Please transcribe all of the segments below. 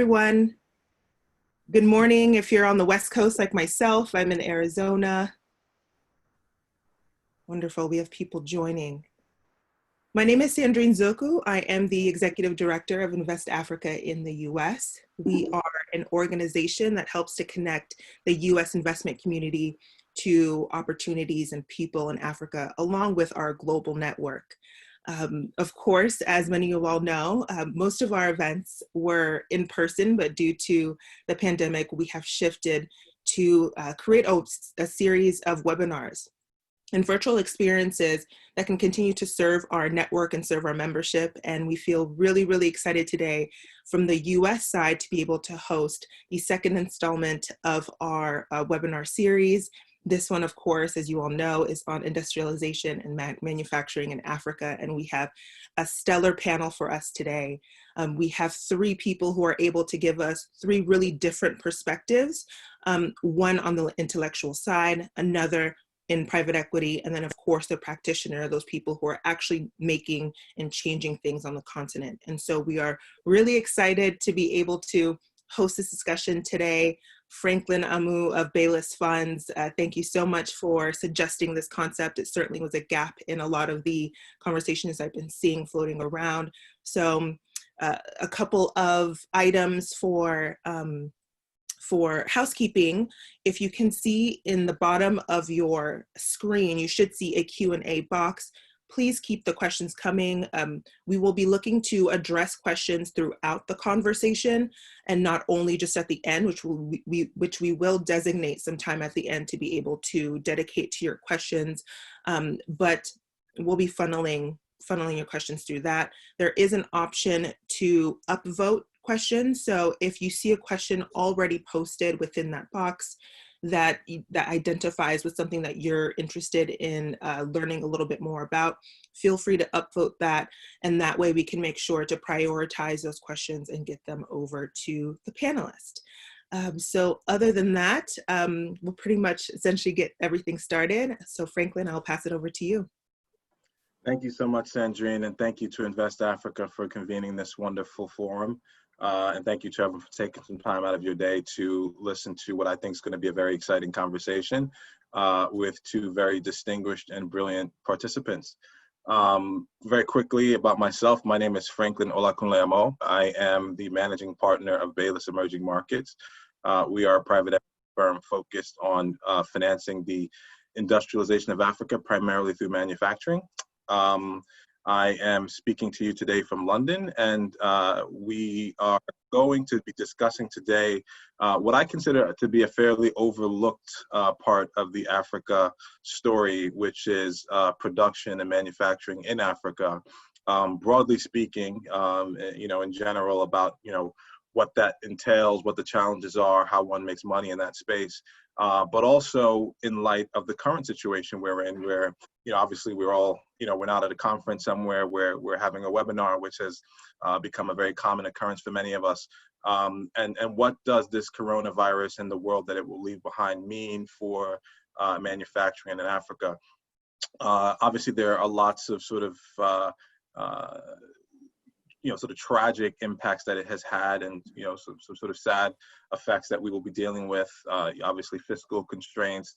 Everyone. Good morning. If you're on the West Coast like myself, I'm in Arizona. Wonderful. We have people joining. My name is Sandrine Zoku. I am the Executive Director of Invest Africa in the US. We are an organization that helps to connect the US investment community to opportunities and people in Africa, along with our global network. Of course, as many of you all know, most of our events were in person, but due to the pandemic, we have shifted to create a series of webinars and virtual experiences that can continue to serve our network and serve our membership. And we feel really, really excited today from the US side to be able to host the second installment of our webinar series. This one, of course, as you all know, is on industrialization and manufacturing in Africa. And we have a stellar panel for us today. We have three people who are able to give us three really different perspectives. One on the intellectual side, another in private equity, and then of course the practitioner, those people who are actually making and changing things on the continent. And so we are really excited to be able to host this discussion today. Franklin Amu of Baylis Funds, thank you so much for suggesting this concept. It certainly was a gap in a lot of the conversations I've been seeing floating around. So a couple of items for housekeeping. If you can see in the bottom of your screen, you should see a Q&A box. Please keep the questions coming. We will be looking to address questions throughout the conversation and not only just at the end, which we will designate some time at the end to be able to dedicate to your questions, but we'll be funneling your questions through that. There is an option to upvote questions. So if you see a question already posted within that box that identifies with something that you're interested in learning a little bit more about, feel free to upvote that. And that way we can make sure to prioritize those questions and get them over to the panelist. So other than that, we'll pretty much essentially get everything started. So Franklin, I'll pass it over to you. Thank you so much, Sandrine, and thank you to Invest Africa for convening this wonderful forum. And thank you to everyone for taking some time out of your day to listen to what I think is going to be a very exciting conversation with two very distinguished and brilliant participants. Very quickly about myself, my name is Franklin Olakunle-Amo. I am the managing partner of Baylis Emerging Markets. We are a private equity firm focused on financing the industrialization of Africa, primarily through manufacturing. I am speaking to you today from London, and we are going to be discussing today what I consider to be a fairly overlooked part of the Africa story, which is production and manufacturing in Africa. Broadly speaking, in general about, what that entails, what the challenges are, how one makes money in that space, but also in light of the current situation we're in, where, obviously we're all, we're not at a conference somewhere where we're having a webinar, which has become a very common occurrence for many of us. And what does this coronavirus and the world that it will leave behind mean for manufacturing in Africa? Obviously, there are lots of sort of tragic impacts that it has had, and some sort of sad effects that we will be dealing with. Obviously, fiscal constraints,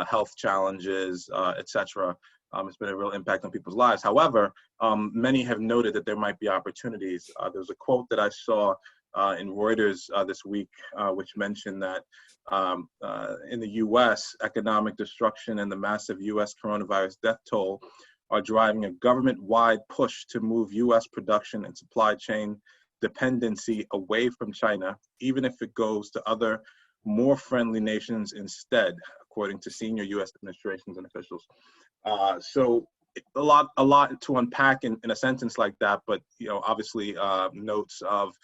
health challenges, etc. It's been a real impact on people's lives. However, many have noted that there might be opportunities. There's a quote that I saw in Reuters this week, which mentioned that in the U.S., economic destruction and the massive U.S. coronavirus death toll are driving a government-wide push to move U.S. production and supply chain dependency away from China, even if it goes to other more friendly nations instead, according to senior U.S. administrations and officials. So a lot to unpack in a sentence like that, but obviously notes of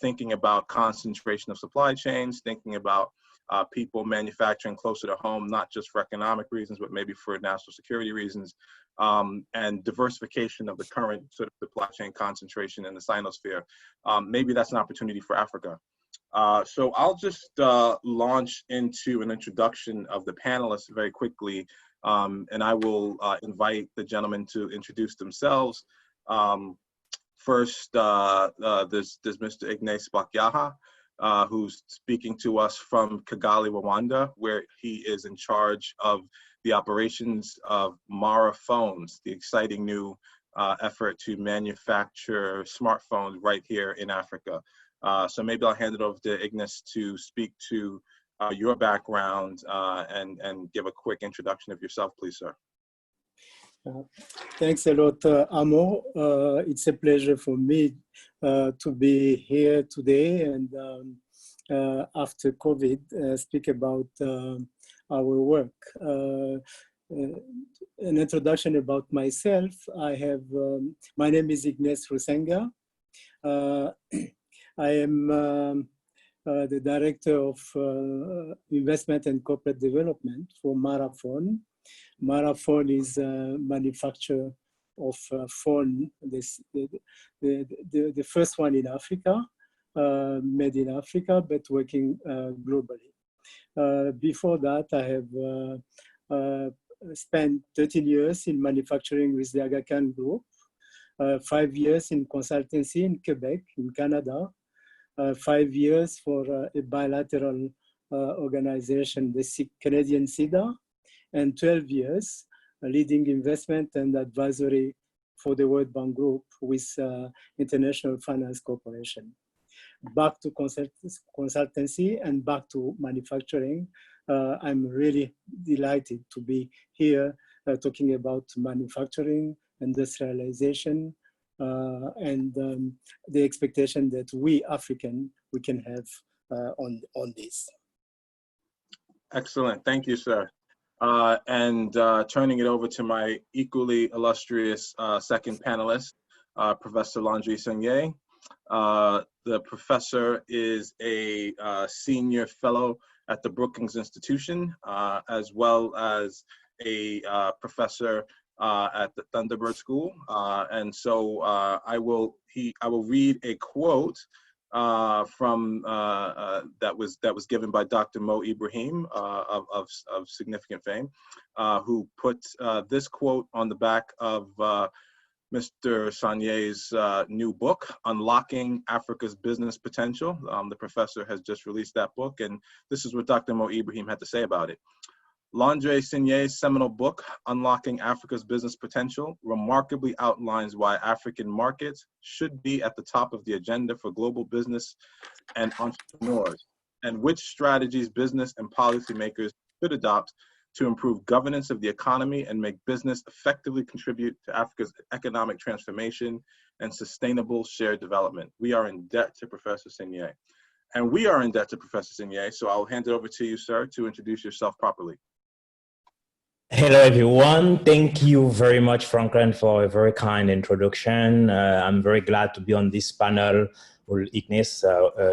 thinking about concentration of supply chains, thinking about people manufacturing closer to home, not just for economic reasons, but maybe for national security reasons, and diversification of the current sort of supply chain concentration in the Sinosphere. Maybe that's an opportunity for Africa. So I'll just launch into an introduction of the panelists very quickly, and I will invite the gentlemen to introduce themselves. First, there's Mr. Ignace Bakyaha, who's speaking to us from Kigali, Rwanda, where he is in charge of the operations of Mara Phones, the exciting new effort to manufacture smartphones right here in Africa. So maybe I'll hand it over to Ignace to speak to your background and give a quick introduction of yourself, please, sir. Thanks a lot, Amo. It's a pleasure for me to be here today and after COVID, speak about our work. An introduction about myself. My name is Ignace Rusenga. I am the Director of Investment and Corporate Development for Marathon. Marathon is a manufacturer of phone, the first one in Africa, made in Africa, but working globally. Before that, I have spent 13 years in manufacturing with the Aga Khan Group, 5 years in consultancy in Quebec, in Canada, 5 years for a bilateral organization, the Canadian SIDA, and 12 years leading investment and advisory for the World Bank Group with International Finance Corporation. Back to consultancy and back to manufacturing. I'm really delighted to be here talking about manufacturing, industrialization, and the expectation that we African, we can have on this. Excellent, thank you, sir. Turning it over to my equally illustrious second panelist, Professor Landry Seigne. The professor is a senior fellow at the Brookings Institution, as well as a professor at the Thunderbird School. I will read a quote from that was given by Dr. Mo Ibrahim of significant fame, who put this quote on the back of Mr. Seigne's new book, Unlocking Africa's Business Potential. The professor has just released that book, and this is what Dr. Mo Ibrahim had to say about it. Landry Seigne's seminal book, Unlocking Africa's Business Potential, remarkably outlines why African markets should be at the top of the agenda for global business and entrepreneurs, and which strategies business and policymakers should adopt to improve governance of the economy and make business effectively contribute to Africa's economic transformation and sustainable shared development. We are in debt to Professor Seigne. And we are in debt to Professor Seigne, so I'll hand it over to you, sir, to introduce yourself properly. Hello, everyone. Thank you very much, Franklin, for a very kind introduction. I'm very glad to be on this panel with Ignace,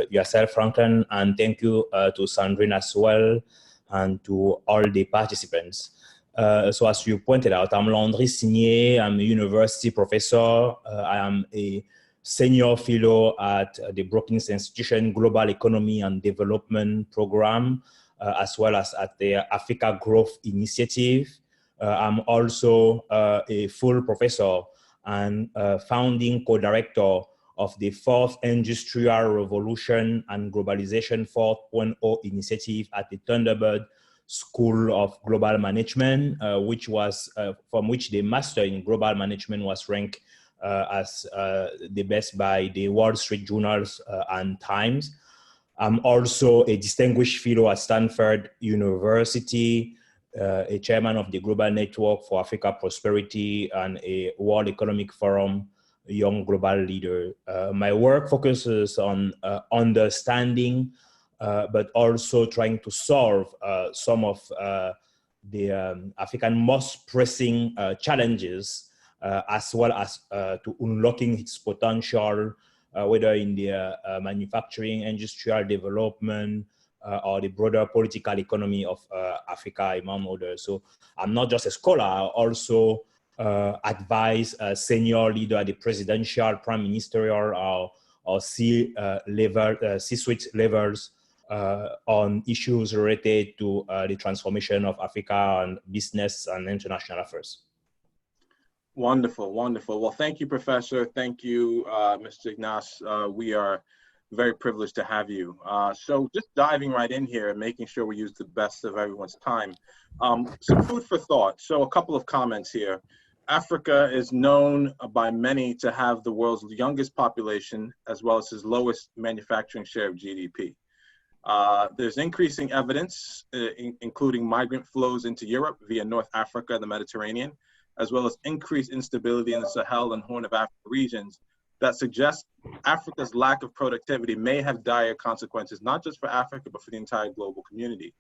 yourself, Franklin, and thank you to Sandrine as well, and to all the participants. So as you pointed out, I'm Landry Seigne. I'm a university professor. I am a senior fellow at the Brookings Institution Global Economy and Development Program, as well as at the Africa Growth Initiative. I'm also a full professor and founding co-director of the Fourth Industrial Revolution and Globalization 4.0 initiative at the Thunderbird School of Global Management, from which the Master in Global Management was ranked as the best by the Wall Street Journals and Times. I'm also a distinguished fellow at Stanford University, a chairman of the Global Network for Africa Prosperity and a World Economic Forum Young Global Leader. My work focuses on understanding, but also trying to solve some of the African most pressing challenges, as well as to unlocking its potential, whether in the manufacturing, industrial development, or the broader political economy of Africa, among others. So I'm not just a scholar, I also advise a senior leader at the presidential, prime ministerial, or C-suite levels on issues related to the transformation of Africa and business and international affairs. Wonderful, wonderful. Well, thank you, Professor. Thank you, Mr. Ignace. We are very privileged to have you. So just diving right in here and making sure we use the best of everyone's time. Some food for thought. So a couple of comments here. Africa is known by many to have the world's youngest population, as well as its lowest manufacturing share of GDP. There's increasing evidence, including migrant flows into Europe via North Africa and the Mediterranean, as well as increased instability in the Sahel and Horn of Africa regions, that suggests Africa's lack of productivity may have dire consequences, not just for Africa, but for the entire global community.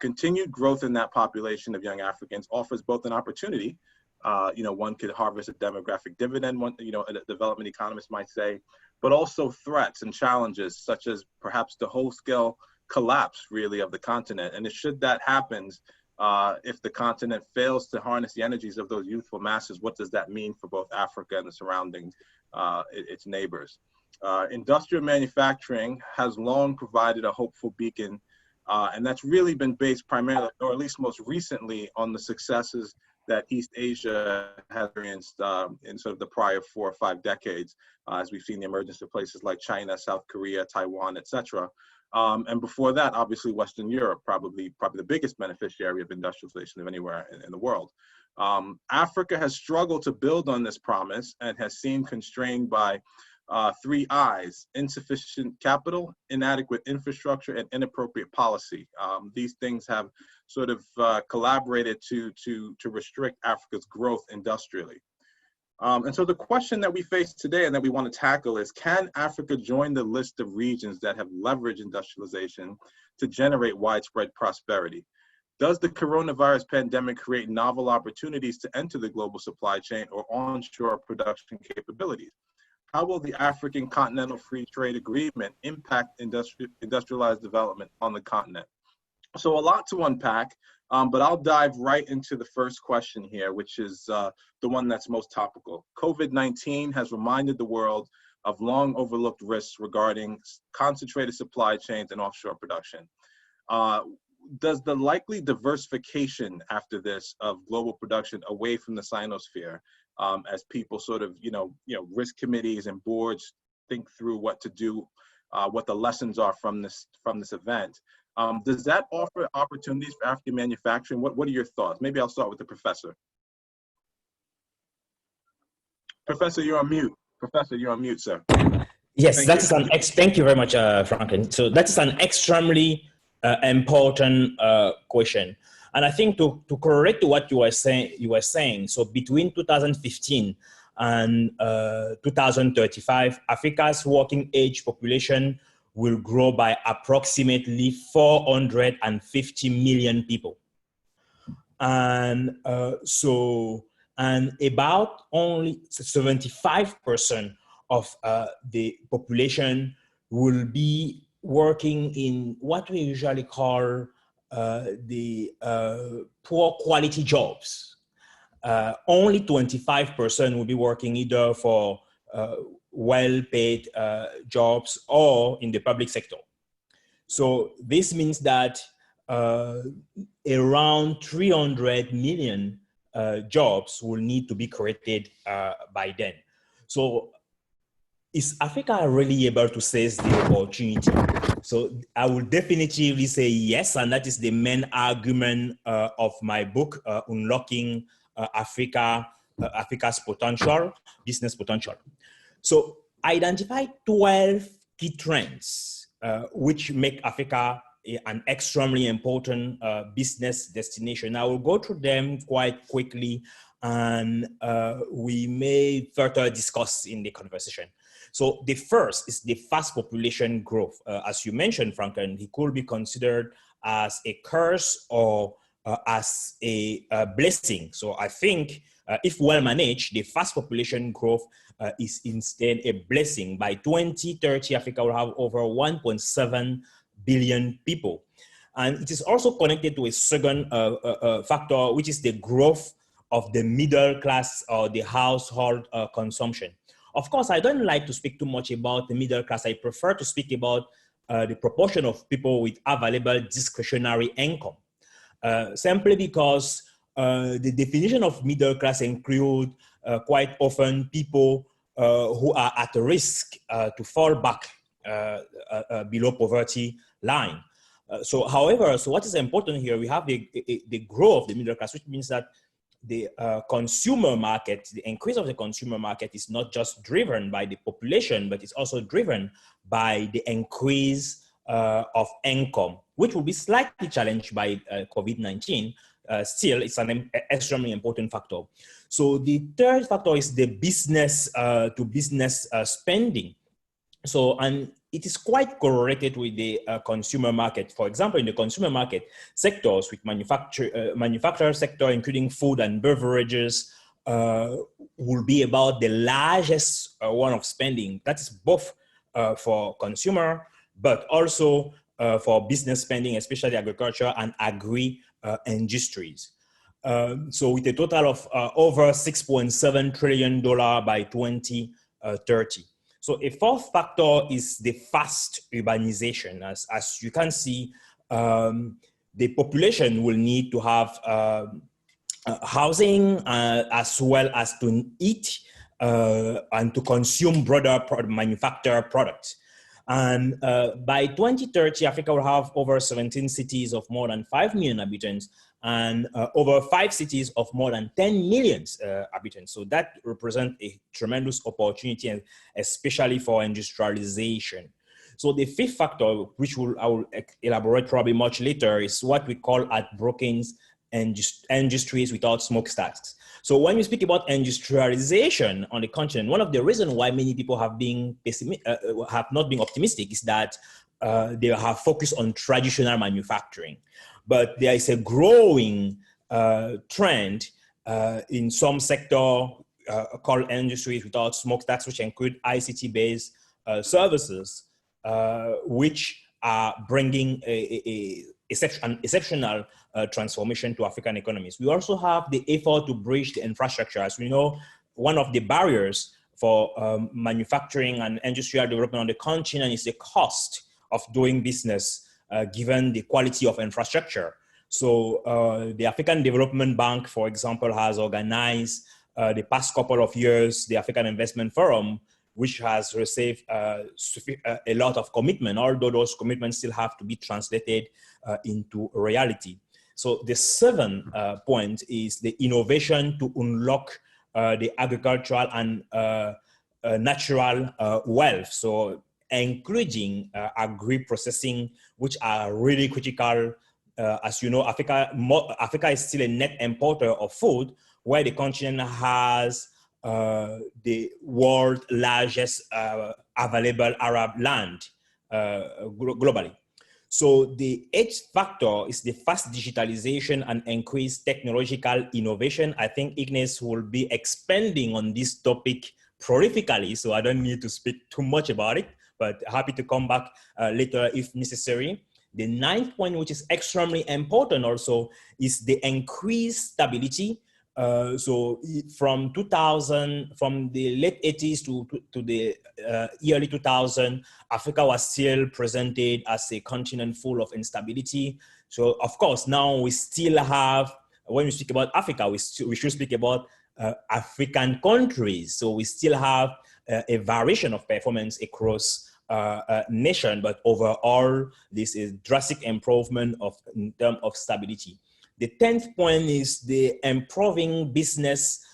Continued growth in that population of young Africans offers both an opportunity, one could harvest a demographic dividend, a development economist might say, but also threats and challenges, such as perhaps the whole-scale collapse, really, of the continent. And should that happen, if the continent fails to harness the energies of those youthful masses, what does that mean for both Africa and the surrounding, its neighbors? Industrial manufacturing has long provided a hopeful beacon, and that's really been based primarily, or at least most recently, on the successes that East Asia has experienced in sort of the prior 4 or 5 decades, as we've seen the emergence of places like China, South Korea, Taiwan, etc. And before that, obviously, Western Europe, probably the biggest beneficiary of industrialization of anywhere in the world. Africa has struggled to build on this promise and has seemed constrained by 3 I's: insufficient capital, inadequate infrastructure, and inappropriate policy. These things have sort of collaborated to restrict Africa's growth industrially. And so the question that we face today and that we want to tackle is, can Africa join the list of regions that have leveraged industrialization to generate widespread prosperity? Does the coronavirus pandemic create novel opportunities to enter the global supply chain or onshore production capabilities? How will the African Continental Free Trade Agreement impact industrialized development on the continent? So a lot to unpack, but I'll dive right into the first question here, which is the one that's most topical. COVID-19 has reminded the world of long overlooked risks regarding concentrated supply chains and offshore production. Does the likely diversification after this of global production away from the Sinosphere, as people sort of, risk committees and boards think through what to do, what the lessons are from this event, does that offer opportunities for African manufacturing? What are your thoughts? Maybe I'll start with the professor. Professor, you're on mute. Professor, you're on mute, sir. Yes, thank you very much, Franklin. So that is an extremely important question. And I think to correct what you were saying, so between 2015 and 2035, Africa's working age population will grow by approximately 450 million people. And about only 75% of the population will be working in what we usually call the poor quality jobs. Only 25% will be working either for well-paid jobs or in the public sector. So this means that around 300 million jobs will need to be created by then. So is Africa really able to seize the opportunity? So I will definitely say yes, and that is the main argument of my book, Unlocking Africa's Potential, Business Potential. So identify 12 key trends which make Africa an extremely important business destination. I will go through them quite quickly, and we may further discuss in the conversation. So the first is the fast population growth. As you mentioned, Franklin, it could be considered as a curse or as a blessing. So I think if well managed, the fast population growth is instead a blessing. By 2030, Africa will have over 1.7 billion people. And it is also connected to a second factor, which is the growth of the middle class or the household consumption. Of course, I don't like to speak too much about the middle class. I prefer to speak about the proportion of people with available discretionary income, simply because the definition of middle class include quite often people who are at risk to fall back below poverty line. However, what is important here, we have the growth of the middle class, which means that the consumer market, the increase of the consumer market is not just driven by the population, but it's also driven by the increase of income, which will be slightly challenged by COVID-19. Still, it's an extremely important factor. So the third factor is the business to business spending. So, and it is quite correlated with the consumer market. For example, in the consumer market, sectors with manufacturer sector, including food and beverages, will be about the largest one of spending. That is both for consumer, but also for business spending, especially agriculture and agri industries. So with a total of over $6.7 trillion by 2030. So a fourth factor is the fast urbanization. As you can see, the population will need to have housing as well as to eat and to consume broader manufactured products. And by 2030, Africa will have over 17 cities of more than 5 million inhabitants and over 5 cities of more than 10 million inhabitants. So that represents a tremendous opportunity, and especially for industrialization. So the fifth factor, which I will elaborate probably much later, is what we call at Brookings industries without smokestacks. So when we speak about industrialization on the continent, one of the reasons why many people have not been optimistic is that they have focused on traditional manufacturing. But there is a growing trend in some sector called industries without smokestacks, which include ICT-based services, which are bringing an exceptional transformation to African economies. We also have the effort to bridge the infrastructure. As we know, one of the barriers for manufacturing and industrial development on the continent is the cost of doing business, given the quality of infrastructure. So the African Development Bank, for example, has organized the past couple of years, the African Investment Forum, which has received a lot of commitment, although those commitments still have to be translated into reality. So the seventh point is the innovation to unlock the agricultural and natural wealth. So including agri-processing, which are really critical. As you know, Africa is still a net importer of food, where the continent has the world's largest available Arab land globally. So the eighth factor is the fast digitalization and increased technological innovation. I think Ignace will be expanding on this topic prolifically, so I don't need to speak too much about it, but happy to come back later if necessary. The ninth point, which is extremely important also, is the increased stability. So from the late 80s to the early 2000s, Africa was still presented as a continent full of instability. So of course, now we still have, when we speak about Africa, we should speak about African countries. So we still have a variation of performance across nation, but overall, this is drastic improvement in terms of stability. The 10th point is the improving business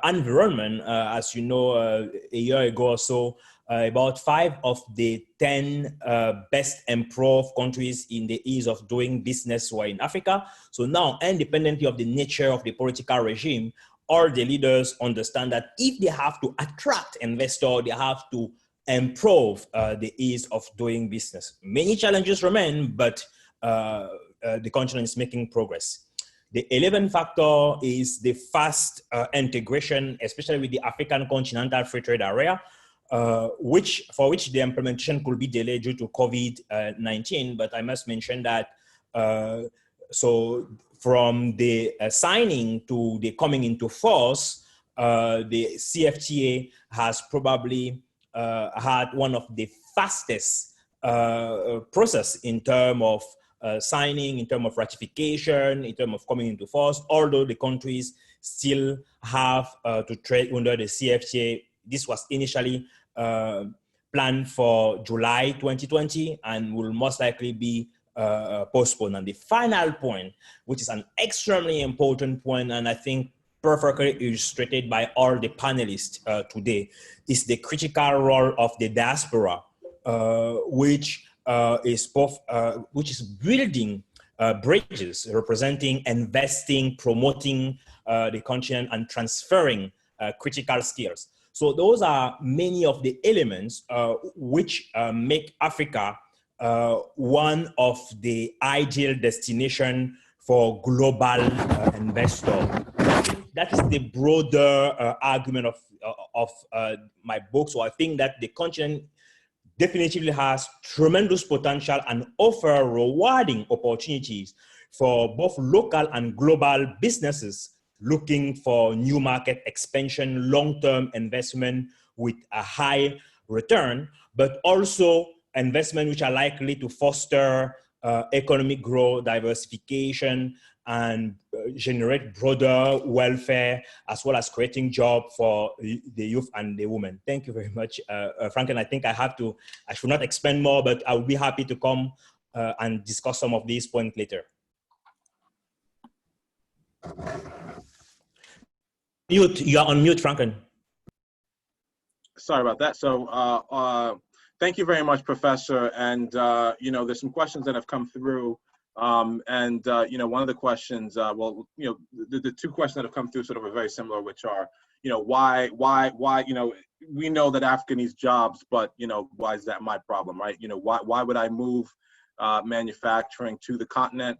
environment. As you know, a year ago or so, about 5 of the 10 best improved countries in the ease of doing business were in Africa. So now, independently of the nature of the political regime, all the leaders understand that if they have to attract investors, they have to improve the ease of doing business. Many challenges remain, but the continent is making progress. The 11th factor is the fast integration, especially with the African Continental Free Trade Area, for which the implementation could be delayed due to COVID-19. But I must mention that so from the signing to the coming into force, the CFTA has probably had one of the fastest process in terms of signing, in terms of ratification, in terms of coming into force, although the countries still have to trade under the CFTA. This was initially planned for July 2020 and will most likely be postponed. And the final point, which is an extremely important point, and I think perfectly illustrated by all the panelists today, is the critical role of the diaspora, which is building bridges, representing, investing, promoting the continent, and transferring critical skills. So those are many of the elements which make Africa one of the ideal destination for global investors. That is the broader argument of my book. So I think that the continent definitely has tremendous potential and offer rewarding opportunities for both local and global businesses looking for new market expansion, long-term investment with a high return, but also investment which are likely to foster economic growth, diversification, and generate broader welfare, as well as creating jobs for the youth and the women. Thank you very much, Franklin. I think I should not expand more, but I will be happy to come and discuss some of these points later. Mute, you are on mute, Franklin. Sorry about that. So thank you very much, Professor. And, you know, there's some questions that have come through. You know, one of the questions, well, you know, the two questions that have come through sort of are very similar, which are, you know, why, you know, we know that Africa needs jobs, but, you know, why is that my problem, right? You know, why would I move manufacturing to the continent?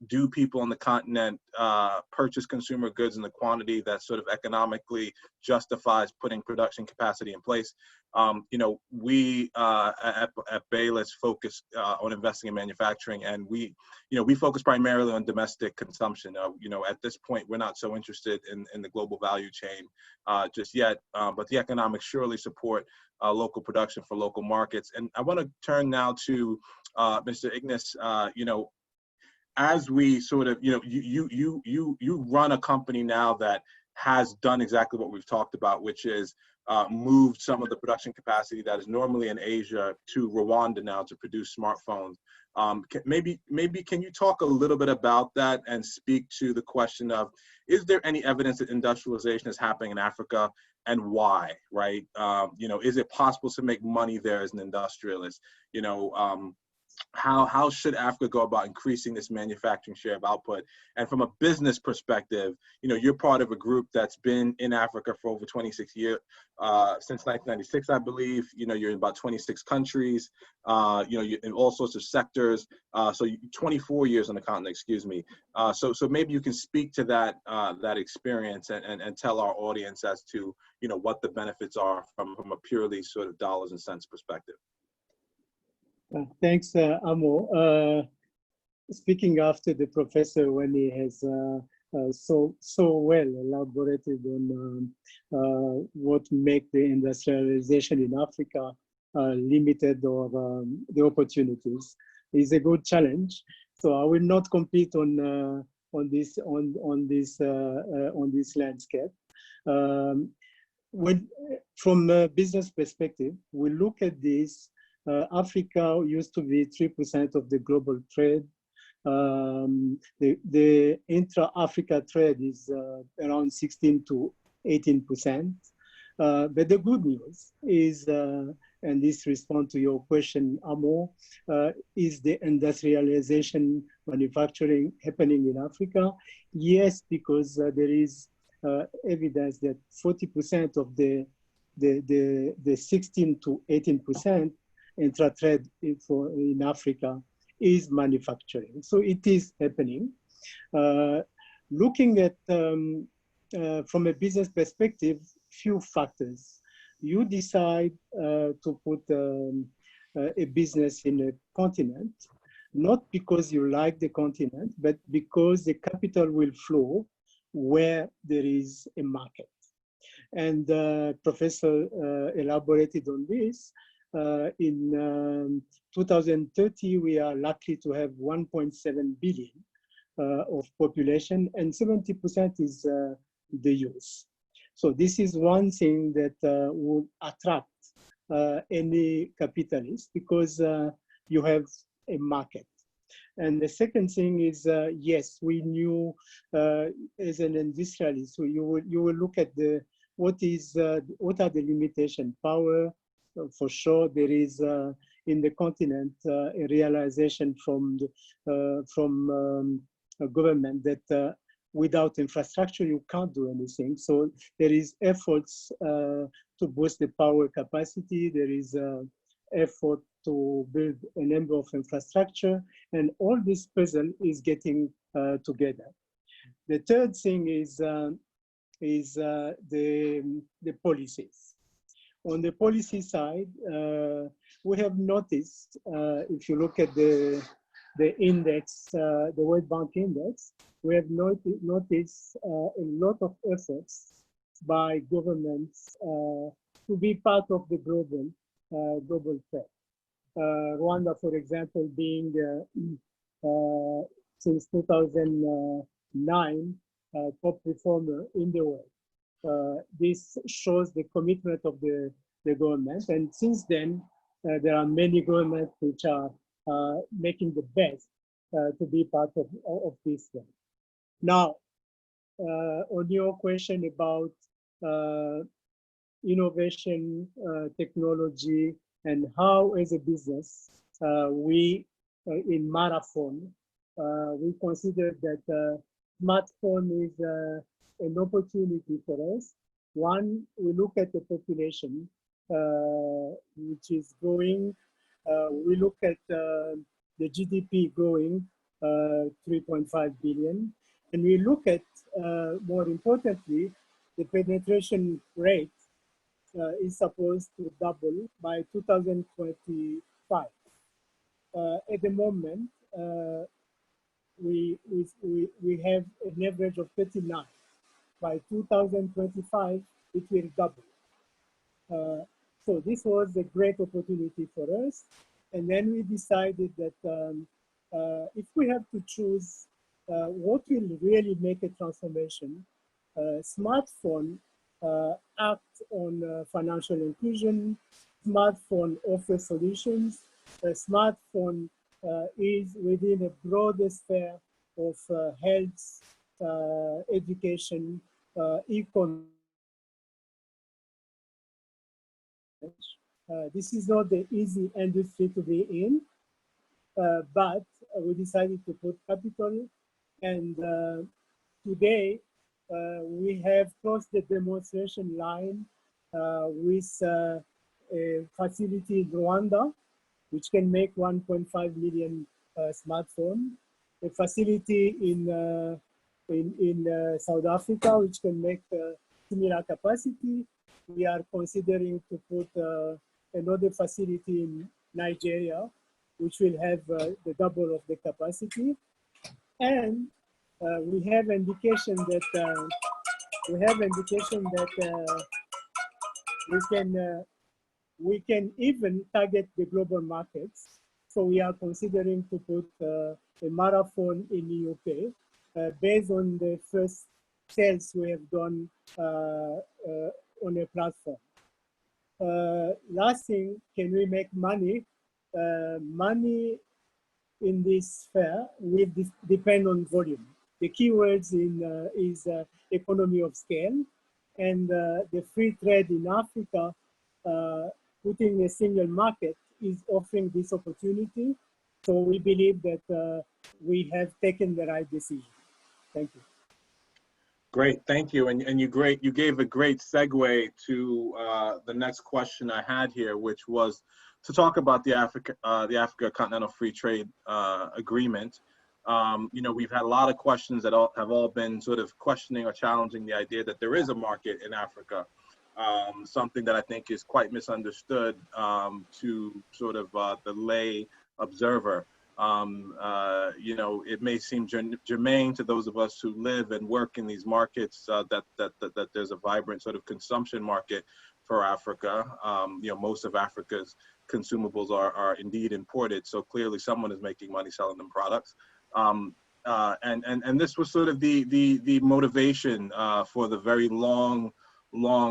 Do people on the continent purchase consumer goods in the quantity that sort of economically justifies putting production capacity in place? You know, we at Baylis focus on investing in manufacturing, and we focus primarily on domestic consumption. You know, at this point, we're not so interested in the global value chain just yet, but the economics surely support local production for local markets. And I want to turn now to Mr. Ignis. You know, as we sort of, you know, you run a company now that has done exactly what we've talked about, which is moved some of the production capacity that is normally in Asia to Rwanda now to produce smartphones. Maybe can you talk a little bit about that and speak to the question of, is there any evidence that industrialization is happening in Africa, and why, right? You know, is it possible to make money there as an industrialist? You know, how should Africa go about increasing this manufacturing share of output? And from a business perspective, you know, you're part of a group that's been in Africa for over 26 years, since 1996, I believe. You know, you're in about 26 countries, you know, you're in all sorts of sectors. So 24 years on the continent, excuse me. So maybe you can speak to that, that experience and tell our audience as to, you know, what the benefits are from a purely sort of dollars and cents perspective. Thanks, Amo. Speaking after the professor, when he has so well elaborated on what make the industrialization in Africa limited, or the opportunities, is a good challenge. So I will not compete on this landscape. When from a business perspective, we look at this. Africa used to be 3% of the global trade. The intra-Africa trade is around 16 to 18%. But the good news is, and this responds to your question, Amo, is the industrialization manufacturing happening in Africa? Yes, because there is evidence that 40% of the 16 to 18% intra-trade in Africa is manufacturing. So it is happening. Looking at, from a business perspective, few factors. You decide to put a business in a continent, not because you like the continent, but because the capital will flow where there is a market. And Professor elaborated on this. In 2030, we are likely to have 1.7 billion of population, and 70% is the youth. So this is one thing that would attract any capitalist, because you have a market. And the second thing is, yes, we knew as an industrialist, so you will look at what are the limitations. Power, for sure, there is in the continent a realization from a government that without infrastructure you can't do anything. So there is efforts to boost the power capacity. There is effort to build a number of infrastructure, and all this puzzle is getting together. The third thing is the policies. On the policy side, we have noticed, if you look at the index, the World Bank index, we have noticed a lot of efforts by governments to be part of the global threat. Rwanda, for example, being since 2009 top performer in the world. This shows the commitment of the government, and since then there are many governments which are making the best to be part of this one. Now, on your question about innovation, technology, and how, as a business, we in Marathon, we consider that smartphone is an opportunity for us. One, we look at the population, which is growing. We look at the GDP growing 3.5 billion. And we look at, more importantly, the penetration rate is supposed to double by 2025. At the moment, we have an average of 39. By 2025, it will double. So this was a great opportunity for us. And then we decided that if we have to choose what will really make a transformation, smartphone act on financial inclusion, smartphone offers solutions, smartphone is within a broader sphere of health, education, e-commerce. This is not the easy industry to be in, but we decided to put capital, and today we have crossed the demonstration line with a facility in Rwanda, which can make 1.5 million smartphones, a facility in South Africa, which can make similar capacity. We are considering to put another facility in Nigeria, which will have the double of the capacity. And we have indication that we can even target the global markets. So we are considering to put a marathon in the UK based on the first sales we have done on a platform. Last thing, can we make money? Money in this sphere will depend on volume. The keywords is economy of scale, and the free trade in Africa, putting a single market, is offering this opportunity. So we believe that we have taken the right decision. Thank you. Great, thank you. And you gave a great segue to the next question I had here, which was to talk about the Africa Continental Free Trade Agreement. You know, we've had a lot of questions that have all been sort of questioning or challenging the idea that there is a market in Africa. Something that I think is quite misunderstood to sort of the lay observer. You know, it may seem germane to those of us who live and work in these markets that there's a vibrant sort of consumption market for Africa. You know, most of Africa's consumables are indeed imported. So clearly someone is making money selling them products. And this was sort of the motivation for the very long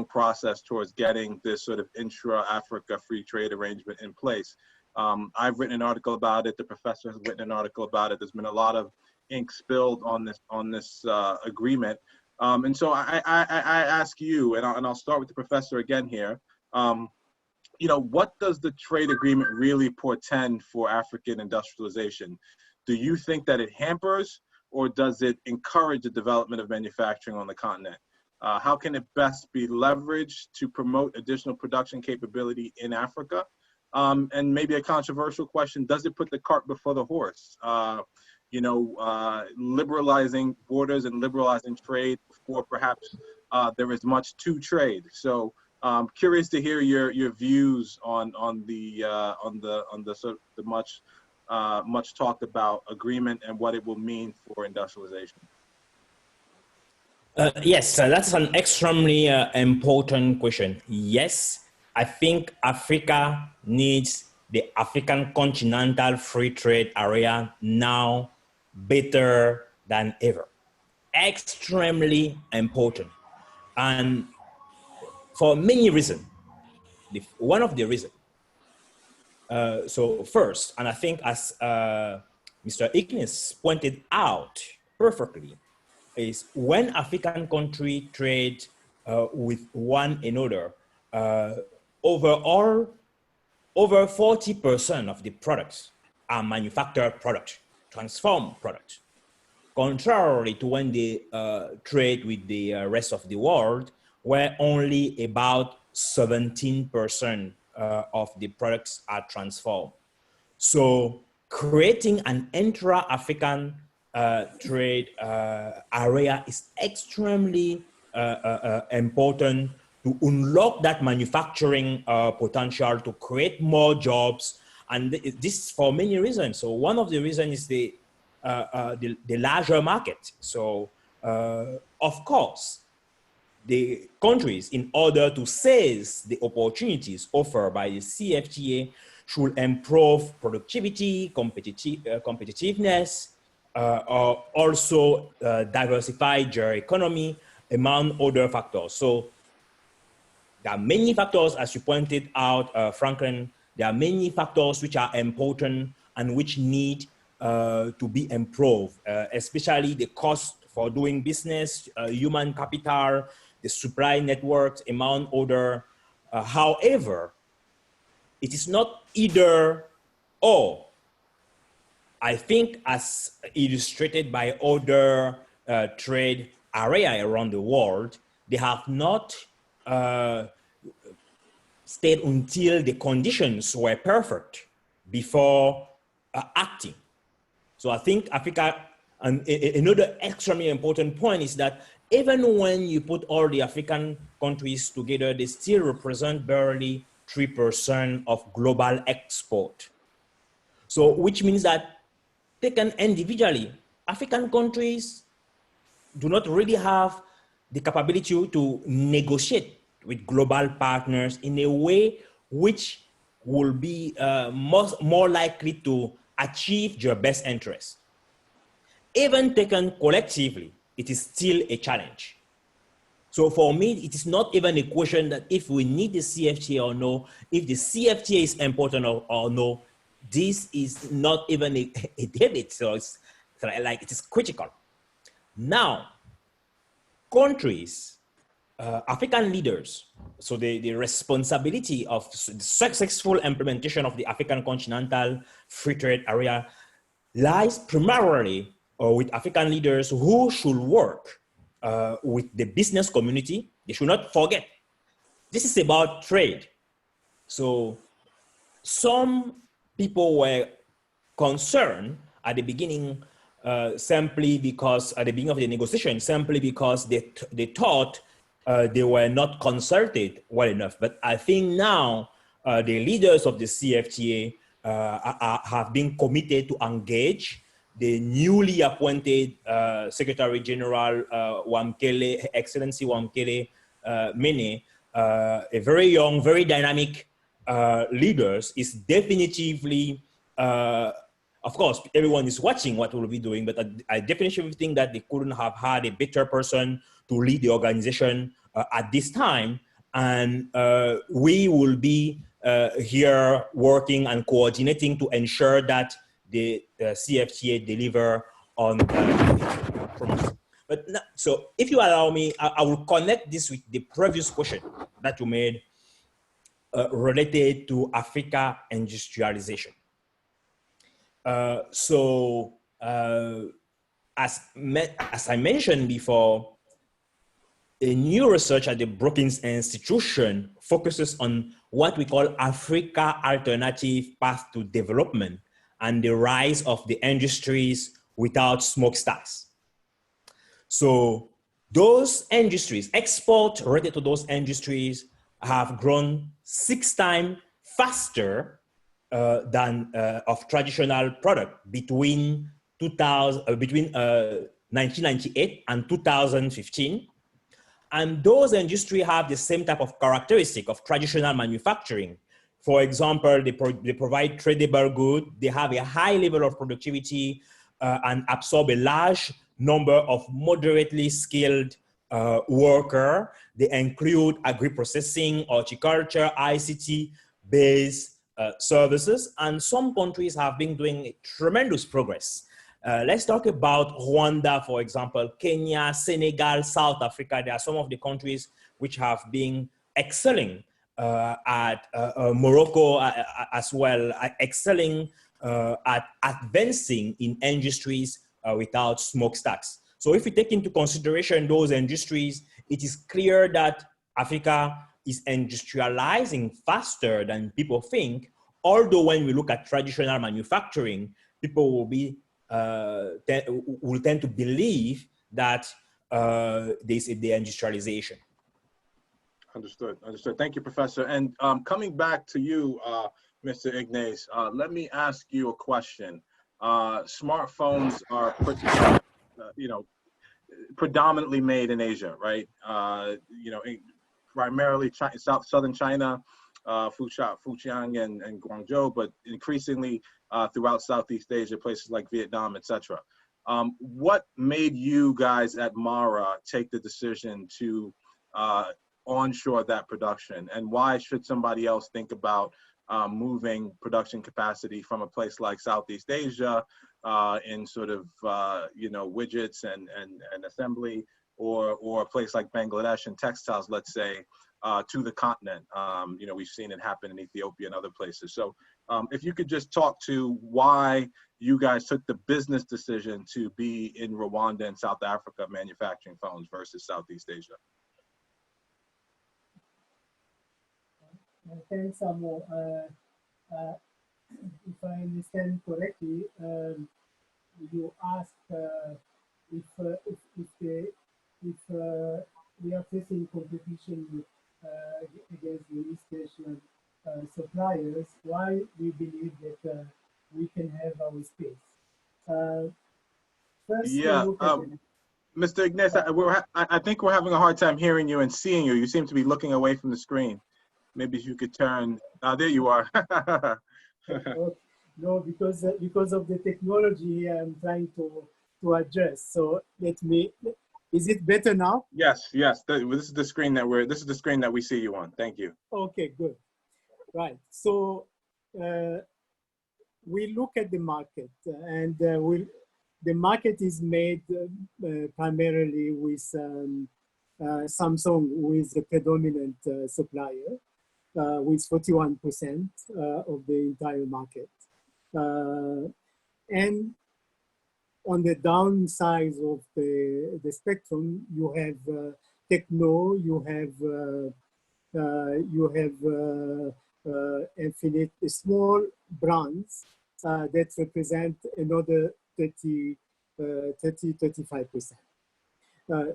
process towards getting this sort of intra-Africa free trade arrangement in place. I've written an article about it. The professor has written an article about it. There's been a lot of ink spilled on this agreement. And so I ask you, and I'll start with the professor again here. You know, what does the trade agreement really portend for African industrialization? Do you think that it hampers, or does it encourage the development of manufacturing on the continent? How can it best be leveraged to promote additional production capability in Africa? And maybe a controversial question, does it put the cart before the horse? You know, liberalizing borders and liberalizing trade before perhaps there is much to trade. So curious to hear your views on the sort of the much talked about agreement and what it will mean for industrialization. Yes, that's an extremely important question. Yes, I think Africa needs the African continental free trade area now better than ever. Extremely important. And for many reasons. One of the reasons. So first, and I think as Mr. Ignis pointed out perfectly, is when African countries trade with one another, overall, over 40% of the products are manufactured products, transformed products. Contrary to when they trade with the rest of the world, where only about 17% of the products are transformed. So creating an intra-African trade area is extremely important to unlock that manufacturing potential, to create more jobs. And this is for many reasons. So one of the reasons is the larger market. So of course, the countries, in order to seize the opportunities offered by the CFTA, should improve productivity, competitiveness, or also diversify their economy among other factors. So there are many factors, as you pointed out, Franklin. There are many factors which are important and which need to be improved, especially the cost for doing business, human capital, the supply networks, among other. However, it is not either or. I think, as illustrated by other trade areas around the world, they have not stayed until the conditions were perfect before acting. So I think Africa, and another extremely important point is that even when you put all the African countries together, they still represent barely 3% of global export. So which means that taken individually, African countries do not really have the capability to negotiate with global partners in a way which will be more likely to achieve your best interests. Even taken collectively, it is still a challenge. So for me, it is not even a question that if we need the CFTA or no, if the CFTA is important or no. This is not even a debate, so it's like it is critical. Now, countries, African leaders, so the responsibility of the successful implementation of the African continental free trade area lies primarily with African leaders who should work with the business community. They should not forget, this is about trade. So some people were concerned at the beginning simply because, at the beginning of the negotiation, simply because they thought they were not consulted well enough. But I think now the leaders of the CFTA have been committed to engage the newly appointed Secretary General Wamkele, Excellency Wamkele Mene, a very young, very dynamic leaders is definitively, of course, everyone is watching what we'll be doing, but I definitively think that they couldn't have had a better person to lead the organization at this time. And we will be here working and coordinating to ensure that the CFTA deliver on the promise. But so if you allow me, I will connect this with the previous question that you made related to Africa industrialization. As I mentioned before, a new research at the Brookings Institution focuses on what we call Africa Alternative Path to Development and the rise of the industries without smokestacks. So those industries, export related to those industries have grown 6 times faster than of traditional product between 1998 and 2015. And those industries have the same type of characteristic of traditional manufacturing. For example, they provide tradable goods, they have a high level of productivity and absorb a large number of moderately skilled workers. They include agri-processing, horticulture, ICT-based services, and some countries have been doing tremendous progress. Let's talk about Rwanda, for example, Kenya, Senegal, South Africa. There are some of the countries which have been excelling at Morocco as well, excelling at advancing in industries without smokestacks. So if we take into consideration those industries, it is clear that Africa is industrializing faster than people think. Although when we look at traditional manufacturing, people will tend to believe that there's a deindustrialization. Understood. Thank you, Professor. And coming back to you, Mr. Ignace, let me ask you a question. Smartphones are predominantly made in Asia, right? Primarily southern China, Fujian and Guangzhou, but increasingly throughout Southeast Asia, places like Vietnam, etc. What made you guys at Mara take the decision to onshore that production, and why should somebody else think about moving production capacity from a place like Southeast Asia in sort of widgets and assembly, or a place like Bangladesh and textiles, let's say, to the continent? We've seen it happen in Ethiopia and other places. So if you could just talk to why you guys took the business decision to be in Rwanda and South Africa manufacturing phones versus Southeast Asia. Thanks, Amo. If I understand correctly, you asked if we are facing competition against the East Asian suppliers, why we believe that we can have our space. First, Mr. Ignace, I think we're having a hard time hearing you and seeing you. You seem to be looking away from the screen. Maybe you could turn. There you are. No, because of the technology, I'm trying to adjust. So let me. Is it better now? Yes. This is the screen that we see you on. Thank you. Okay, good. Right. So we look at the market, and the market is made primarily with Samsung, who is the predominant supplier, with 41% of the entire market. And on the downside of the spectrum, you have Techno, you have Infinite, small brands that represent another 35%.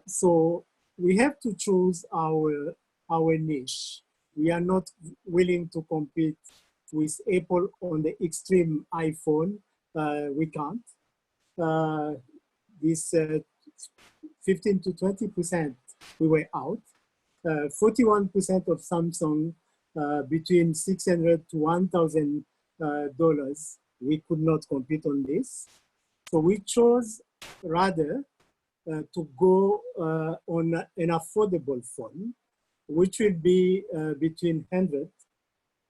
So we have to choose our niche. We are not willing to compete with Apple on the extreme iPhone. We can't. This 15 to 20%, we were out. 41% of Samsung between 600 to $1,000. We could not compete on this. So we chose rather to go on an affordable phone, which will be between 100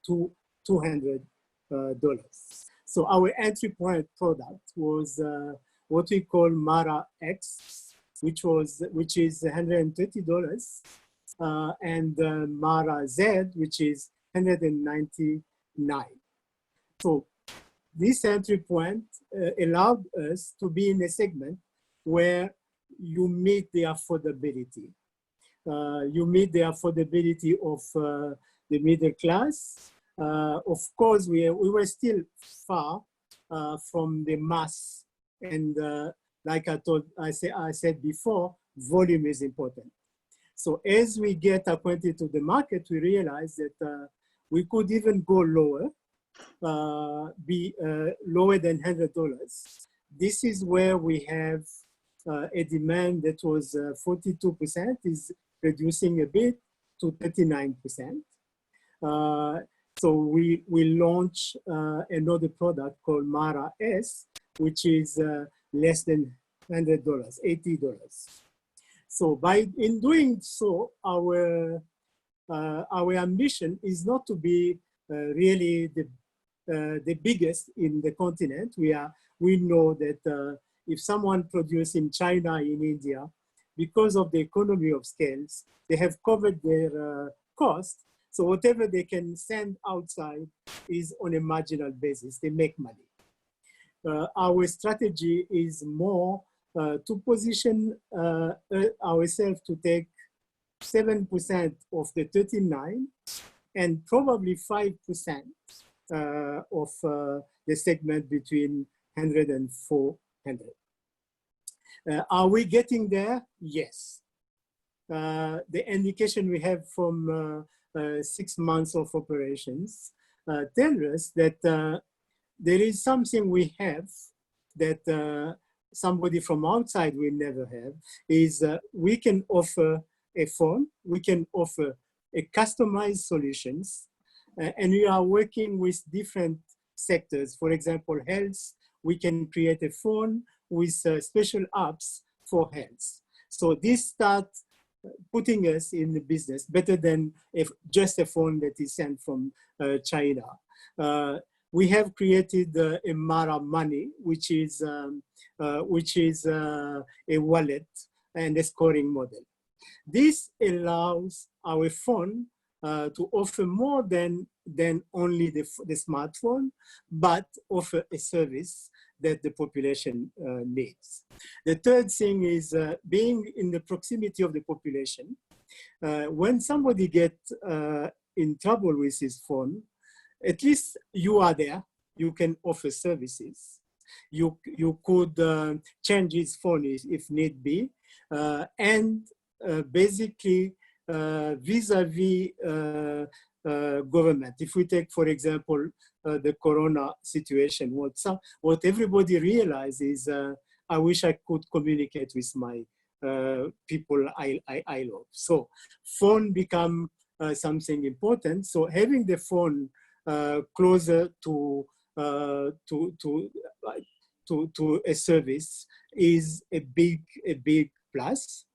to $200. So our entry point product was what we call Mara X, which is $130, and Mara Z, which is $199. So this entry point allowed us to be in a segment where you meet the affordability. You meet the affordability of the middle class. Of course, we were still far from the mass, and like I said before, volume is important. So as we get acquainted to the market, we realized that we could even go lower, be lower than $100. This is where we have a demand that was 42%, is reducing a bit to 39%. So we launched another product called Mara S, which is less than $100, $80. So in doing so, our ambition is not to be really the biggest in the continent. We know that if someone produces in China, in India, because of the economy of scales, they have covered their cost. So whatever they can send outside is on a marginal basis. They make money. Our strategy is more to position ourselves to take 7% of the 39 and probably 5% of the segment between 100 and 400. Are we getting there? Yes. The indication we have from 6 months of operations tell us that there is something we have that somebody from outside will never have, is we can offer a phone, we can offer a customized solutions, and we are working with different sectors. For example, health, we can create a phone with special apps for health. So this starts putting us in the business better than if just a phone that is sent from China. We have created a Mara Money, which is a wallet and a scoring model. This allows our phone to offer more than only the smartphone, but offer a service that the population needs. The third thing is being in the proximity of the population. When somebody gets in trouble with his phone, at least you are there, you can offer services. You could change his phone if need be, and basically vis-a-vis government. If we take, for example, the Corona situation, what everybody realizes is, I wish I could communicate with my people I love. So phone become something important. So having the phone closer to a service is a big plus.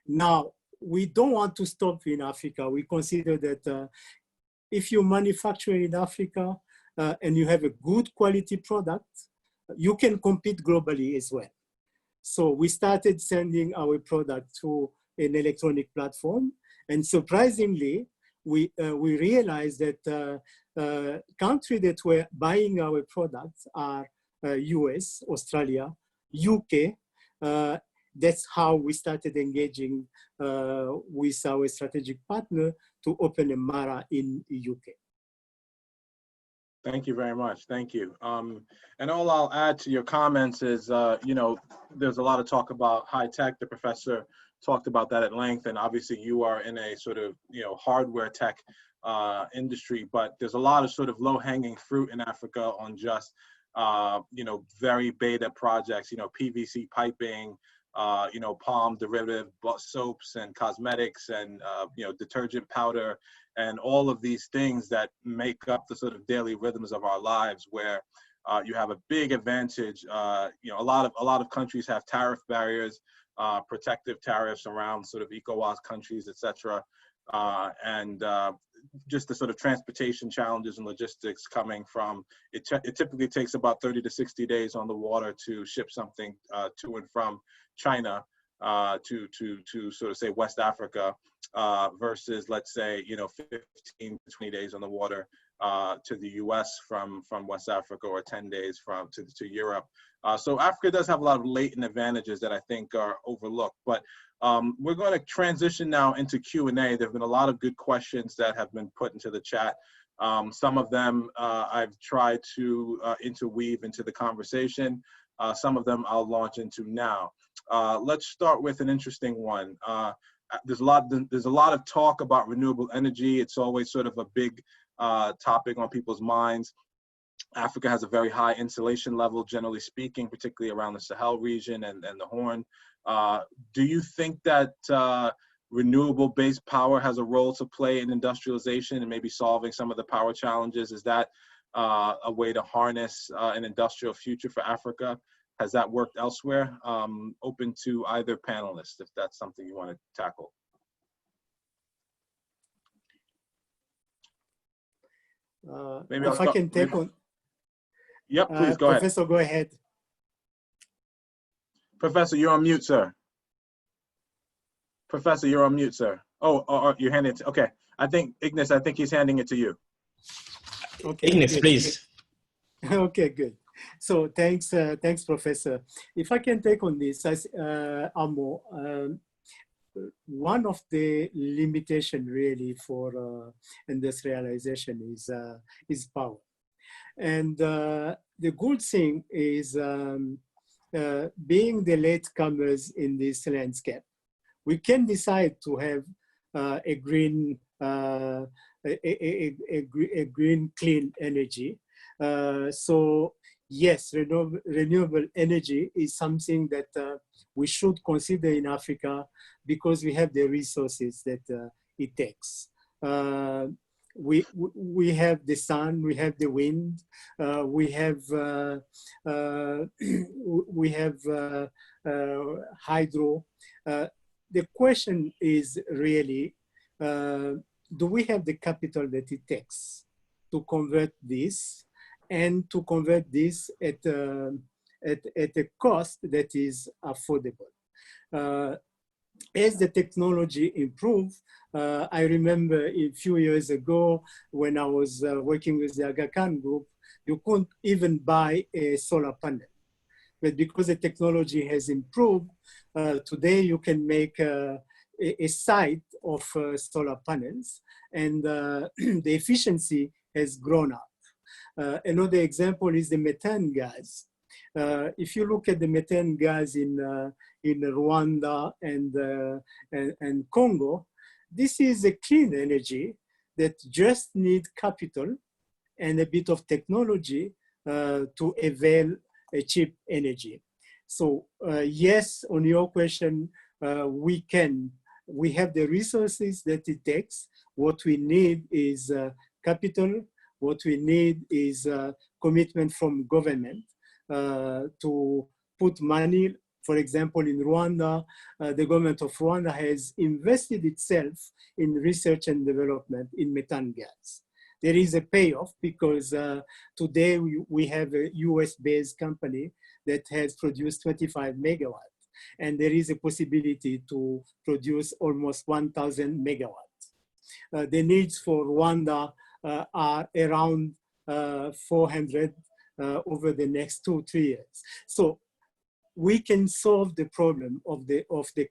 Now, we don't want to stop in Africa. We consider that if you manufacture in Africa and you have a good quality product, you can compete globally as well. So we started sending our product to an electronic platform, and surprisingly, we realized that countries that were buying our products are US, Australia, UK. That's how we started engaging with our strategic partner to open a Mara in the UK. Thank you very much. Thank you. And all I'll add to your comments is, you know, there's a lot of talk about high tech. The professor talked about that at length, and obviously you are in a sort of, you know, hardware tech industry, but there's a lot of sort of low-hanging fruit in Africa on just, you know, very beta projects, you know, PVC piping, you know, palm derivative soaps and cosmetics and, you know, detergent powder and all of these things that make up the sort of daily rhythms of our lives, where you have a big advantage. You know, a lot of countries have tariff barriers, protective tariffs around sort of ECOWAS countries, et cetera. And just the sort of transportation challenges and logistics coming from, it typically takes about 30 to 60 days on the water to ship something to and from China to sort of say West Africa, versus, let's say, you know, 15 to 20 days on the water to the US from West Africa, or 10 days to Europe. So Africa does have a lot of latent advantages that I think are overlooked. But we're going to transition now into Q&A. There have been a lot of good questions that have been put into the chat. Some of them I've tried to interweave into the conversation. Some of them I'll launch into now. Let's start with an interesting one. There's a lot of talk about renewable energy. It's always sort of a big topic on people's minds. Africa has a very high insulation level, generally speaking, particularly around the Sahel region and the Horn. Do you think that renewable-based power has a role to play in industrialization and maybe solving some of the power challenges? Is that a way to harness an industrial future for Africa? Has that worked elsewhere? Open to either panelist if that's something you want to tackle. Maybe if I can take on. Yep, please go ahead. Professor, go ahead. Professor, you're on mute, sir. Professor, you're on mute, sir. Oh, you're handing it to, okay. I think, Ignis, I think he's handing it to you. Okay, Ignis, good. please. Okay, good. So thanks, Professor. If I can take on this, as Amo, one of the limitation really for industrialization is power. And the good thing is being the latecomers in this landscape, we can decide to have a green, green, clean energy. So yes, renewable energy is something that we should consider in Africa because we have the resources that it takes. We have the sun, we have the wind, we have hydro. The question is really, do we have the capital that it takes to convert this, and to convert this at a cost that is affordable? As the technology improves, I remember a few years ago when I was working with the Aga Khan group, you couldn't even buy a solar panel. But because the technology has improved, today you can make a site of solar panels, and the efficiency has grown up. Another example is the methane gas. If you look at the methane gas in Rwanda and Congo, this is a clean energy that just needs capital and a bit of technology to avail a cheap energy. So yes, on your question, we have the resources that it takes. What we need is capital. What we need is commitment from government to put money. For example, in Rwanda, the government of Rwanda has invested itself in research and development in methane gas. There is a payoff because today we have a US-based company that has produced 25 megawatts, and there is a possibility to produce almost 1,000 megawatts. The needs for Rwanda are around 400 over the next 2-3 years. So we can solve the problem of the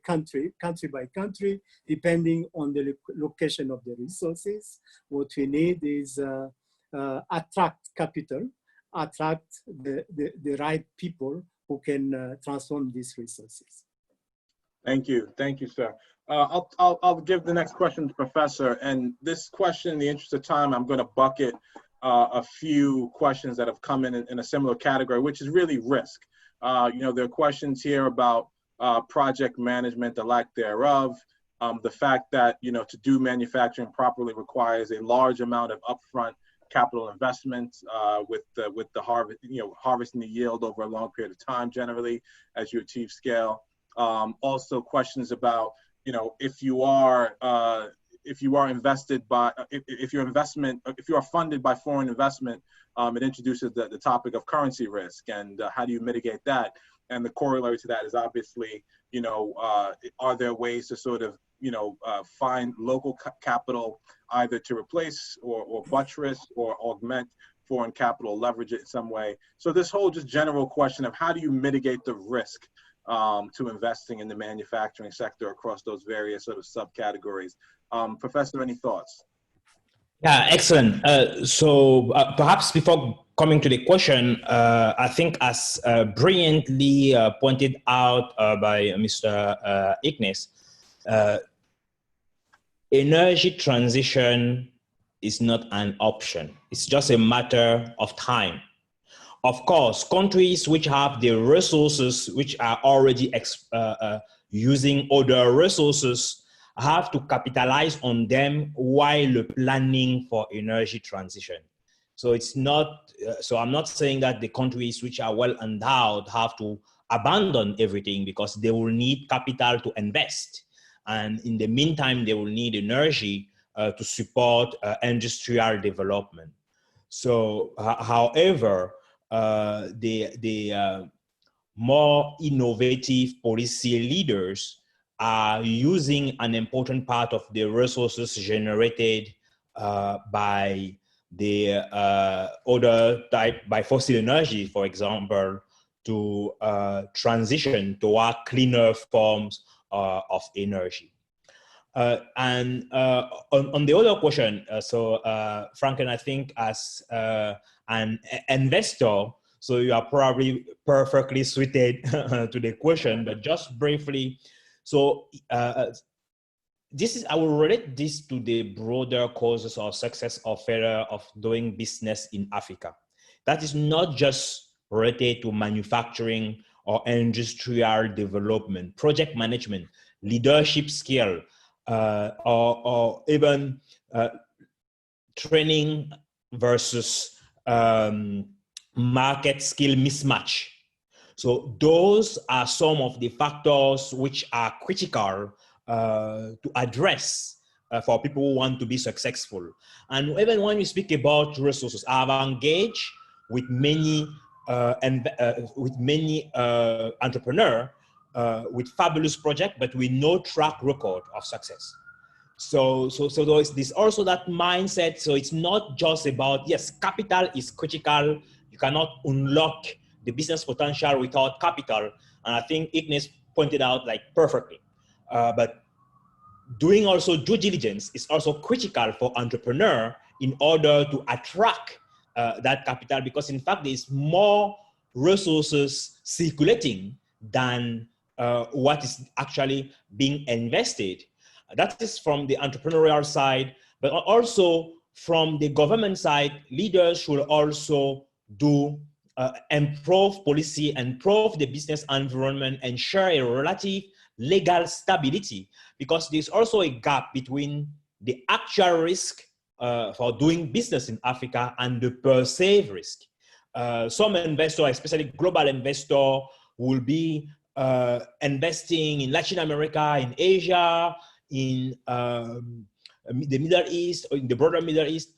country by country, depending on the location of the resources. What we need is attract capital, attract the right people who can transform these resources. Thank you, sir. I'll give the next question to Professor. And this question, in the interest of time, I'm going to bucket a few questions that have come in a similar category, which is really risk. You know, there are questions here about project management, the lack thereof, the fact that, to do manufacturing properly requires a large amount of upfront capital investment with the harvest, harvesting the yield over a long period of time generally as you achieve scale. Also questions about, if you are invested by, if you are funded by foreign investment, it introduces the topic of currency risk and how do you mitigate that? And the corollary to that is obviously, are there ways to sort of, find local capital either to replace or buttress or augment foreign capital, leverage it in some way. So this whole just general question of how do you mitigate the risk to investing in the manufacturing sector across those various sort of subcategories. Professor, any thoughts? Yeah, excellent. So perhaps before coming to the question, I think as brilliantly pointed out by Mr. Ignace, energy transition is not an option. It's just a matter of time. Of course, countries which have the resources which are already using other resources have to capitalize on them while planning for energy transition. So it's not, so I'm not saying that the countries which are well endowed have to abandon everything because they will need capital to invest. And in the meantime, they will need energy to support industrial development. So, however, the more innovative policy leaders are using an important part of the resources generated by the other type, by fossil energy, for example, to transition toward cleaner forms of energy. On the other question, Franklin, I think as an investor, so you are probably perfectly suited to the question, but just briefly, so I will relate this to the broader causes of success or failure of doing business in Africa. That is not just related to manufacturing or industrial development, project management, leadership skill, or even training versus market skill mismatch. So those are some of the factors which are critical to address for people who want to be successful. And even when you speak about resources, I've engaged with many entrepreneurs with fabulous projects, but with no track record of success. So there's also that mindset. So it's not just about, yes, capital is critical. You cannot unlock the business potential without capital. And I think Ignace pointed out like perfectly. But doing also due diligence is also critical for entrepreneur in order to attract that capital, because in fact, there's more resources circulating than what is actually being invested. That is from the entrepreneurial side, but also from the government side, leaders should also do improve policy, improve the business environment, ensure a relative legal stability, because there's also a gap between the actual risk for doing business in Africa and the perceived risk. Some investors, especially global investors, will be investing in Latin America, in Asia, in the Middle East, or in the broader Middle East.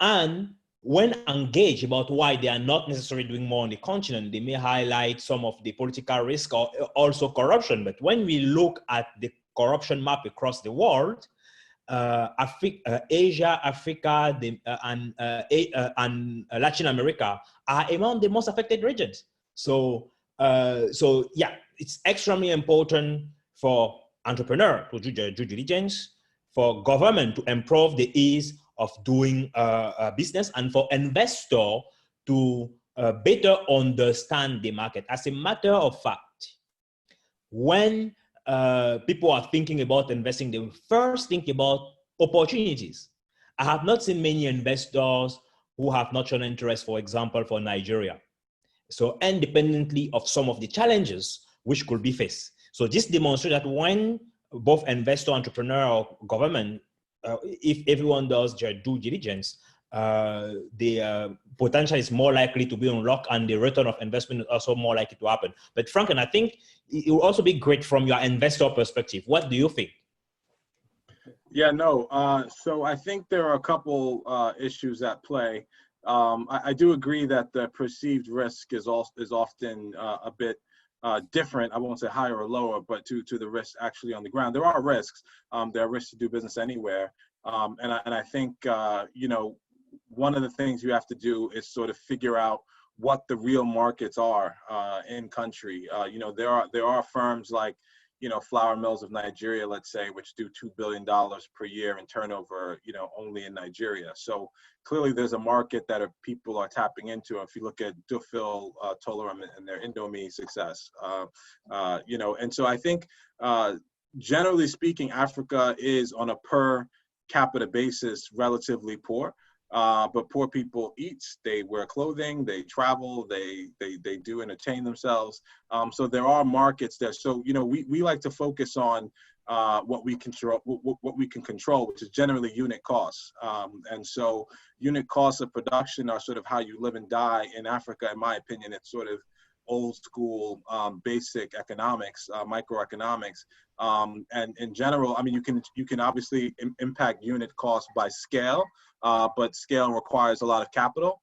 And when engaged about why they are not necessarily doing more on the continent, they may highlight some of the political risk or also corruption. But when we look at the corruption map across the world, Asia, Africa, and Latin America are among the most affected regions. So yeah, it's extremely important for entrepreneur to do their due diligence, for government to improve the ease of doing business, and for investor to better understand the market. As a matter of fact, when people are thinking about investing, they will first think about opportunities. I have not seen many investors who have not shown interest, for example, for Nigeria. So independently of some of the challenges which could be faced. So this demonstrates that when both investor, entrepreneur, or government, if everyone does their due diligence, the potential is more likely to be unlocked, and the return of investment is also more likely to happen. But Franklin, I think it will also be great from your investor perspective. What do you think? Yeah, no. So I think there are a couple issues at play. I do agree that the perceived risk is often a bit different. I won't say higher or lower, but to the risks actually on the ground. There are risks. There are risks to do business anywhere. And I think one of the things you have to do is sort of figure out what the real markets are in country. There are firms like flour mills of Nigeria, let's say, which do $2 billion per year in turnover, only in Nigeria. So clearly there's a market that people are tapping into. If you look at Dufil, Toleram, and their Indomie success, and so I think generally speaking, Africa is on a per capita basis relatively poor. But poor people eat, they wear clothing, they travel, they do entertain themselves. So there are markets there. So, we like to focus on what we control, what we can control, which is generally unit costs. And so unit costs of production are sort of how you live and die in Africa. In my opinion, it's sort of old school, basic economics, microeconomics. And in general, I mean, you can obviously impact unit costs by scale, but scale requires a lot of capital.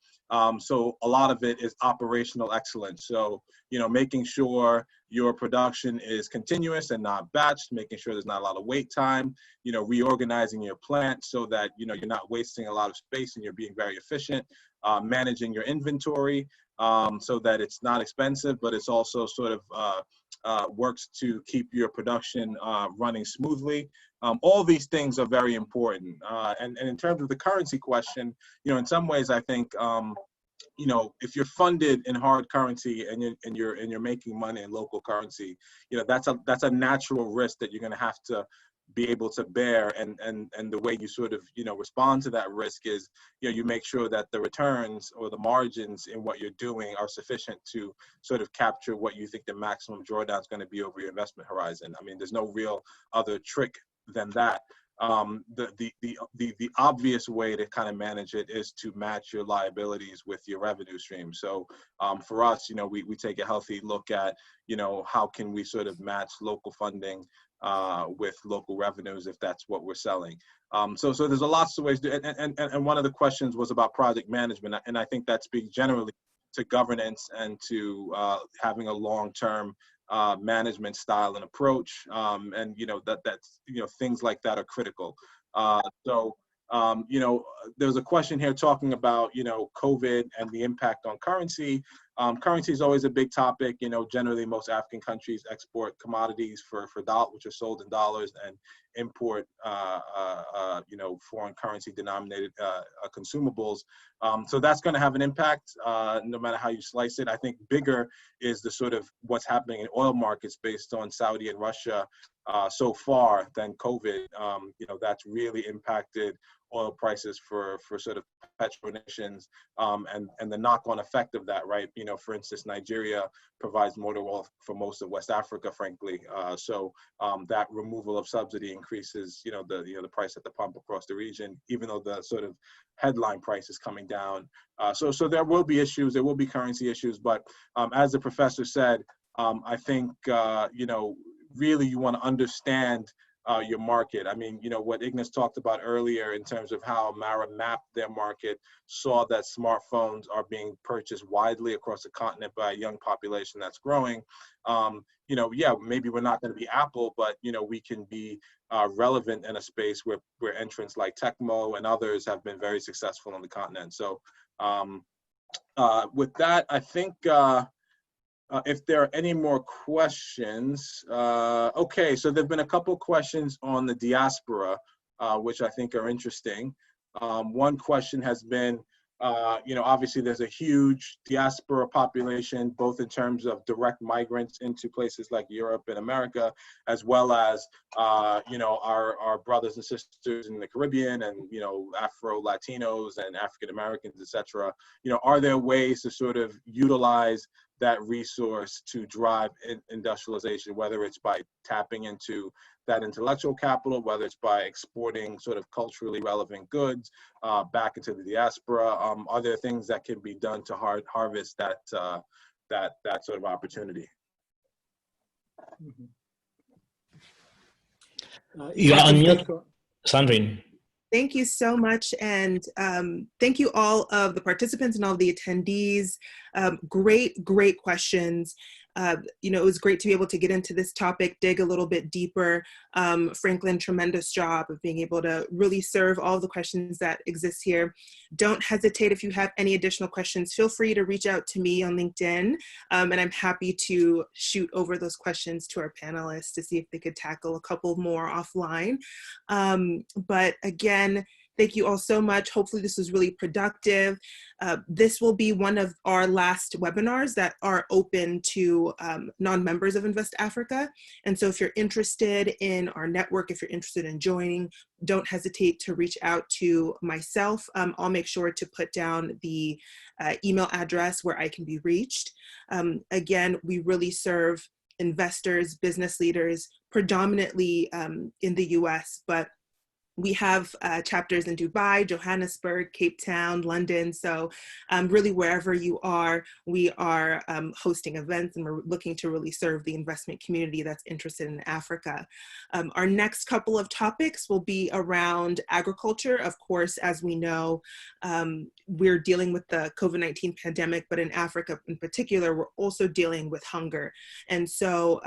So a lot of it is operational excellence. So, making sure your production is continuous and not batched, making sure there's not a lot of wait time, reorganizing your plant so that, you're not wasting a lot of space and you're being very efficient, managing your inventory, so that it's not expensive, but it's also sort of works to keep your production running smoothly. All these things are very important. And in terms of the currency question, in some ways, I think, if you're funded in hard currency and you're making money in local currency, that's a natural risk that you're going to have to be able to bear, and the way you sort of respond to that risk is you make sure that the returns or the margins in what you're doing are sufficient to sort of capture what you think the maximum drawdown is going to be over your investment horizon. I mean, there's no real other trick than that. The obvious way to kind of manage it is to match your liabilities with your revenue stream. So for us, we take a healthy look at how can we sort of match local funding with local revenues if that's what we're selling. So there's a lots of ways to, and one of the questions was about project management, and I think that speaks generally to governance and to having a long-term management style and approach, and that's things like that are critical. There's a question here talking about COVID and the impact on currency. Currency is always a big topic. Generally most African countries export commodities for dollars, which are sold in dollars, and import foreign currency denominated consumables. So that's going to have an impact no matter how you slice it. I think bigger is the sort of what's happening in oil markets based on Saudi and Russia so far than COVID. That's really impacted oil prices for sort of petronations, and the knock-on effect of that, right? For instance, Nigeria provides motor oil for most of West Africa, frankly. So that removal of subsidy increases, the price at the pump across the region, even though the sort of headline price is coming down. So there will be issues, there will be currency issues, but as the professor said, I think, really you want to understand your market. I mean, what Ignace talked about earlier in terms of how Mara mapped their market, saw that smartphones are being purchased widely across the continent by a young population that's growing. Yeah, maybe we're not going to be Apple, but we can be relevant in a space where entrants like Tecmo and others have been very successful on the continent. So with that, I think if there are any more questions, okay, so there've been a couple questions on the diaspora, which I think are interesting. One question has been, obviously there's a huge diaspora population, both in terms of direct migrants into places like Europe and America, as well as, our brothers and sisters in the Caribbean and, Afro-Latinos and African-Americans, et cetera. Are there ways to sort of utilize that resource to drive industrialization, whether it's by tapping into that intellectual capital, whether it's by exporting sort of culturally relevant goods back into the diaspora. Are there things that can be done to harvest that sort of opportunity? You are on mute, Sandrine. Thank you so much. And thank you all of the participants and all of the attendees. Great questions. It was great to be able to get into this topic, dig a little bit deeper. Franklin, tremendous job of being able to really serve all the questions that exist here. Don't hesitate if you have any additional questions, feel free to reach out to me on LinkedIn. And I'm happy to shoot over those questions to our panelists to see if they could tackle a couple more offline. But again, thank you all so much. Hopefully this was really productive. This will be one of our last webinars that are open to non-members of Invest Africa. And so if you're interested in our network, if you're interested in joining, don't hesitate to reach out to myself. I'll make sure to put down the email address where I can be reached. Again, we really serve investors, business leaders, predominantly in the US, but we have chapters in Dubai, Johannesburg, Cape Town, London. So really wherever you are, we are hosting events, and we're looking to really serve the investment community that's interested in Africa. Our next couple of topics will be around agriculture. Of course, as we know, we're dealing with the COVID-19 pandemic, but in Africa in particular, we're also dealing with hunger. And so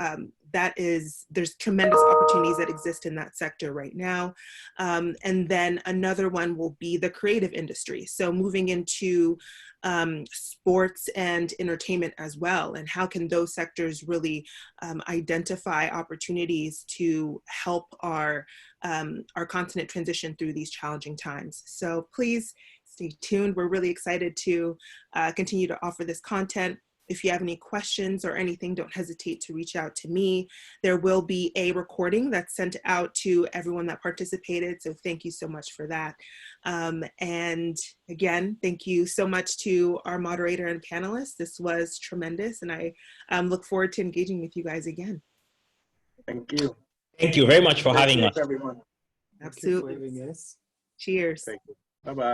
there's tremendous opportunities that exist in that sector right now. And then another one will be the creative industry. So moving into sports and entertainment as well, and how can those sectors really identify opportunities to help our continent transition through these challenging times. So please stay tuned. We're really excited to continue to offer this content. If you have any questions or anything, don't hesitate to reach out to me. There will be a recording that's sent out to everyone that participated. So thank you so much for that. And again, thank you so much to our moderator and panelists. This was tremendous, and I look forward to engaging with you guys again. Thank you. Thank you very much for having us. Everyone. Absolutely. Thank you for having us. Cheers. Thank you. Bye-bye.